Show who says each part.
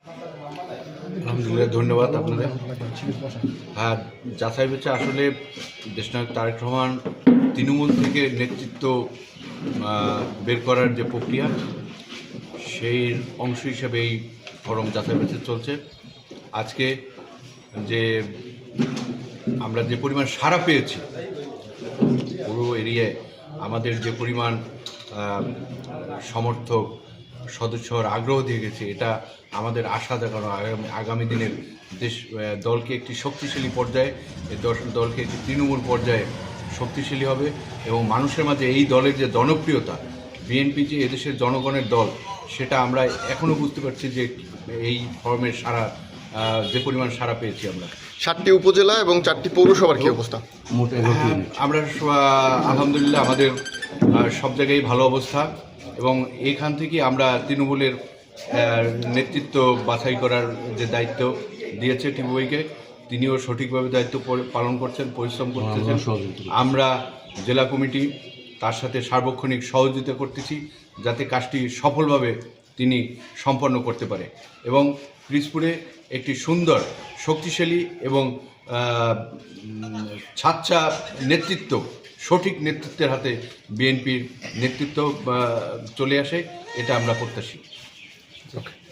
Speaker 1: আলহামদুলিল্লাহ, ধন্যবাদ আপনাদের। হ্যাঁ, যাচাই বাছাই আসলে দেশনায়ক তারেক রহমান তৃণমূল থেকে নেতৃত্ব বের করার যে প্রক্রিয়া, সেই অংশ হিসেবে এই ফরম যাচাই বাছাই চলছে। আজকে যে আমরা যে পরিমাণ সাড়া পেয়েছি পুরো এরিয়ায়, আমাদের যে পরিমাণ সমর্থক সদস্যর আগ্রহ দিয়ে গেছে, এটা আমাদের আশা দেখানো আগামী দিনের দলকে একটি শক্তিশালী পর্যায়ে, দলকে একটি তৃণমূল পর্যায়ে শক্তিশালী হবে এবং মানুষের মাঝে এই দলের যে জনপ্রিয়তা, বিএনপি যে এদেশের জনগণের দল, সেটা আমরা এখনও বুঝতে পারছি যে এই ফর্মের সারা যে পরিমাণ সাড়া পেয়েছি আমরা।
Speaker 2: 7টি উপজেলা এবং 4টি পৌরসভার কি অবস্থা?
Speaker 1: আমরা আলহামদুলিল্লাহ আমাদের সব জায়গায় ভালো অবস্থা এবং এইখান থেকে আমরা তৃণমূলের নেতৃত্ব বাছাই করার যে দায়িত্ব দিয়েছে টিপুভাইকে, তিনিও সঠিকভাবে দায়িত্ব পালন করছেন, পরিশ্রম করতেছেন। আমরা জেলা কমিটি তার সাথে সার্বক্ষণিক সহযোগিতা করতেছি যাতে কাজটি সফলভাবে তিনি সম্পন্ন করতে পারে এবং পিরোজপুরে একটি সুন্দর, শক্তিশালী এবং স্বাচ্ছা নেতৃত্ব, সঠিক নেতৃত্বের হাতে বিএনপির নেতৃত্ব চলে আসে, এটা আমরা প্রত্যাশী।